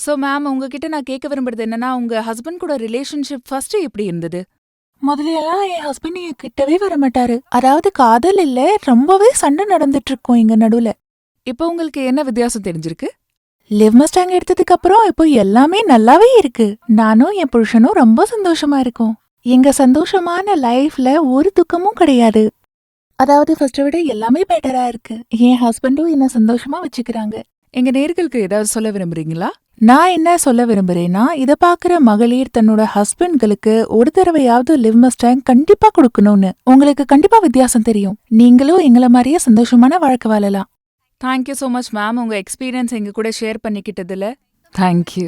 So ma'am, உங்ககிட்ட நான் கேட்க விரும்புறது என்னன்னா, உங்க ஹஸ்பண்ட் கூட ரிலேஷன்ஷிப் ஃபர்ஸ்ட் எப்படி இருந்தது? முதல்ல எல்லாம் என் ஹஸ்பண்ட் என் கிட்டவே வரமாட்டாரு. அதாவது காதல் இல்ல, ரொம்பவே சண்டை நடந்துட்டு இருக்கும் எங்க நடுவுல. இப்போ உங்களுக்கு என்ன வித்தியாசம் தெரிஞ்சிருக்கு? லிவ் மஸ்டாங் எடுத்ததுக்கு அப்புறம் இப்போ எல்லாமே நல்லாவே இருக்கு. நானும் என் புருஷனும் ரொம்ப சந்தோஷமா இருக்கோம். எங்க சந்தோஷமான லைஃப்ல ஒரு துக்கமும் கிடையாது. அதாவது ஃபர்ஸ்ட்டை விட எல்லாமே பெட்டரா இருக்கு. என் ஹஸ்பண்டும் என்ன சந்தோஷமா வச்சுக்கிறாங்க. எங்க நேர்களுக்கு ஏதாவது சொல்ல விரும்புறீங்களா? நான் என்ன சொல்ல விரும்புறேன்னா, இத பாக்குற மகளிர் தன்னோட ஹஸ்பண்ட்களுக்கு ஒரு தடவையாவது லிவ் மஸ்டாங் கண்டிப்பா கொடுக்கணும்னு. உங்களுக்கு கண்டிப்பா வித்தியாசம் தெரியும். நீங்களும் எங்கள மாதிரியே சந்தோஷமான வாழ்க்கை வாழலாம். தேங்க்யூ ஸோ மச் மேம், உங்க எக்ஸ்பீரியன்ஸ் எங்க கூட ஷேர் பண்ணிக்கிட்டதுல. தேங்க்யூ.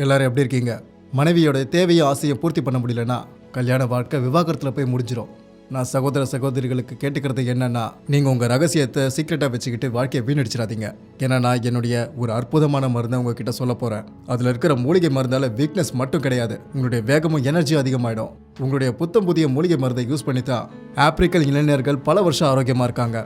எல்லாரும் எப்படி இருக்கீங்க? மனைவியோட தேவையும் ஆசையை பூர்த்தி பண்ண முடியலன்னா கல்யாண வாழ்க்கை விவாகரத்தில் போய் முடிஞ்சிடும். நான் சகோதர சகோதரிகளுக்கு கேட்டுக்கிறது என்னன்னா, நீங்கள் உங்கள் ரகசியத்தை சீக்ரெட்டாக வச்சுக்கிட்டு வாழ்க்கையை வீணடிச்சிடாதீங்க. ஏன்னா நான் என்னுடைய ஒரு அற்புதமான மருந்தை உங்ககிட்ட சொல்ல போகிறேன். அதில் இருக்கிற மூலிகை மருந்தால் வீக்னஸ் மட்டும் கிடையாது, உங்களுடைய வேகமும் எனர்ஜி அதிகமாகிடும். உங்களுடைய புத்தம் புதிய மூலிகை மருந்தை யூஸ் பண்ணி தான் ஆப்பிரிக்கன் இளைஞர்கள் பல வருஷம் ஆரோக்கியமாக இருக்காங்க.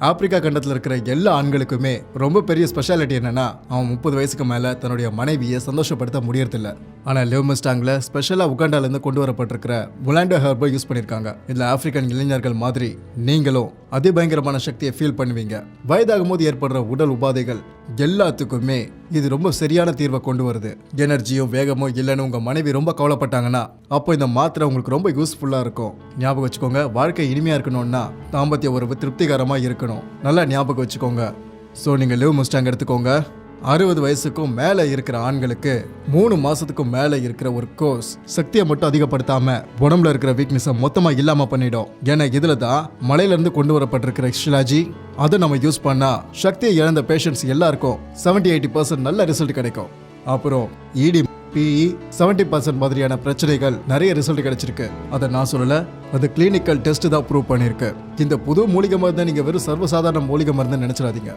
ஆப்பிரிக்கா கண்டத்தில் இருக்கிற எல்லா ஆண்களுக்குமே ரொம்ப பெரிய ஸ்பெஷாலிட்டி என்னன்னா, அவன் 30 வயசுக்கு மேலே தன்னுடைய மனைவியை சந்தோஷப்படுத்த முடியறதில்ல. ஆனால் லிவ் மஸ்டாங்கில் ஸ்பெஷலாக உகாண்டாலேருந்து கொண்டு வரப்பட்டிருக்கிற முலாண்டோ ஹெர்பை யூஸ் பண்ணியிருக்காங்க. இதில் ஆப்பிரிக்கன் இளைஞர்கள் மாதிரி நீங்களும் அதிபயங்கரமான சக்தியை ஃபீல் பண்ணுவீங்க. வயதாகும் போது ஏற்படுற உடல் உபாதைகள் எல்லாத்துக்குமே இது ரொம்ப சரியான தீர்வை கொண்டு வருது. எனர்ஜியும் வேகமும் இல்லைன்னு உங்கள் மனைவி ரொம்ப கவலைப்பட்டாங்கன்னா அப்போ இந்த மாத்திரை உங்களுக்கு ரொம்ப யூஸ்ஃபுல்லாக இருக்கும். ஞாபகம் வச்சுக்கோங்க, வாழ்க்கை இனிமையாக இருக்கணும்னா தாம்பத்திய உறவு திருப்திகரமாக இருக்கணும். நல்லா ஞாபகம் வச்சுக்கோங்க. ஸோ நீங்கள் லிவ் மஸ்டாங் எடுத்துக்கோங்க. 60 வயசுக்கும் மேலே இருக்கிற ஆண்களுக்கு 3 மாதத்துக்கும் மேலே இருக்கிற ஒரு கோர்ஸ் சக்தியை மட்டும் அதிகப்படுத்தாமல் உடம்புல இருக்கிற வீக்னஸை மொத்தமாக இல்லாமல் பண்ணிடும். ஏன்னா இதில் தான் மலையிலேருந்து கொண்டு வரப்பட்டிருக்கிற ஷிலாஜி. அதை நம்ம யூஸ் பண்ணால் சக்தியை இழந்த பேஷண்ட்ஸ் எல்லாருக்கும் 70-80% நல்ல ரிசல்ட் கிடைக்கும். அப்புறம் இடி பிஇ 70% மாதிரியான பிரச்சனைகள் நிறைய ரிசல்ட் கிடைச்சிருக்கு. அதை நான் சொல்லலை, அது கிளினிக்கல் டெஸ்ட் தான் ப்ரூவ் பண்ணியிருக்கு. இந்த புது மூலிகை மருந்தை நீங்கள் வெறும் சர்வசாதாரண மூலிகை மருந்து நினச்சிடாதீங்க.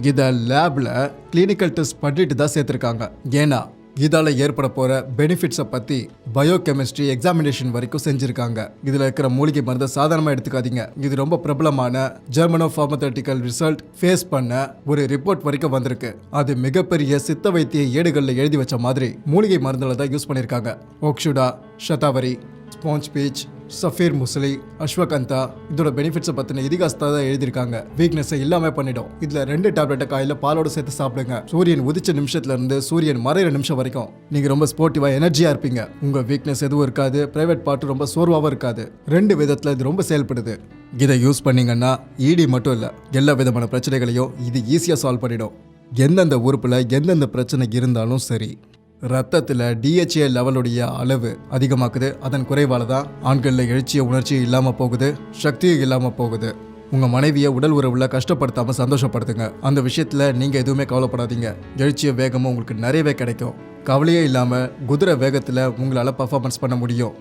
இதை லேபில் கிளினிக்கல் டெஸ்ட் பண்ணிட்டு தான் சேர்த்துருக்காங்க. ஏன்னா இதால் ஏற்பட போகிற பெனிஃபிட்ஸை பற்றி பயோகெமிஸ்ட்ரி எக்ஸாமினேஷன் வரைக்கும் செஞ்சுருக்காங்க. இதில் இருக்கிற மூலிகை மருந்தை சாதாரணமாக எடுத்துக்காதீங்க. இது ரொம்ப பிரபலமான ஜெர்மனோ ஃபார்மசூட்டிக்கல் ரிசல்ட் ஃபேஸ் பண்ண ஒரு ரிப்போர்ட் வரைக்கும் வந்திருக்கு. அது மிகப்பெரிய சித்த வைத்திய ஏடுகளில் எழுதி வச்ச மாதிரி மூலிகை மருந்தில் தான் யூஸ் பண்ணியிருக்காங்க. ஓக்ஷுடா, ஷதாவரி, ஸ்பாஞ்ச் பீச், சஃபீர் முஸ்லி, அஸ்வகந்தா இதோட பெனிஃபிட்ஸை பற்றின இதிகாசத்தை தான் எழுதியிருக்காங்க. வீக்னஸை இல்லாமல் பண்ணிடும். இதில் 2 டேப்லெட்டை காலையில் பாலோடு சேர்த்து சாப்பிடுங்க. சூரியன் உதிச்ச நிமிஷத்துலேருந்து சூரியன் மறையிற நிமிஷம் வரைக்கும் நீங்கள் ரொம்ப ஸ்போர்ட்டிவாக எனர்ஜியாக இருப்பீங்க. உங்கள் வீக்னஸ் எதுவும் இருக்காது, ப்ரைவேட் பார்ட்டு ரொம்ப சோர்வாகவும் இருக்காது. 2 விதத்தில் இது ரொம்ப செயல்படுது. இதை யூஸ் பண்ணிங்கன்னா இடி மட்டும் இல்லை, எல்லா விதமான பிரச்சனைகளையும் இது ஈஸியாக சால்வ் பண்ணிடும். எந்தெந்த உறுப்பில் எந்தெந்த பிரச்சனை இருந்தாலும் சரி. ரத்தத்தில் டிஹெச்ஏ லெவலுடைய அளவு அதிகமாக்குது. அதன் குறைவால் தான் ஆண்களில் எழுச்சிய உணர்ச்சியும் இல்லாமல் போகுது, சக்தியும் இல்லாமல் போகுது. உங்கள் மனைவியை உடல் உறவில் கஷ்டப்படுத்தாமல் சந்தோஷப்படுத்துங்க. அந்த விஷயத்தில் நீங்கள் எதுவுமே கவலைப்படாதீங்க. எழுச்சிய வேகமும் உங்களுக்கு நிறையவே கிடைக்கும். கவலையே இல்லாமல் குதிரை வேகத்தில் உங்களால் பர்ஃபார்மன்ஸ் பண்ண முடியும்.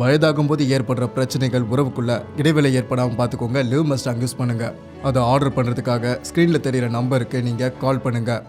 வயதாகும் போது ஏற்படுற பிரச்சனைகள் உறவுக்குள்ள இடைவேளை ஏற்படாமல் பார்த்துக்கோங்க. லிவ் மஸ்டாங் யூஸ் பண்ணுங்கள். அதை ஆர்டர் பண்ணுறதுக்காக ஸ்க்ரீனில் தெரிகிற நம்பருக்கு நீங்கள் கால் பண்ணுங்கள்.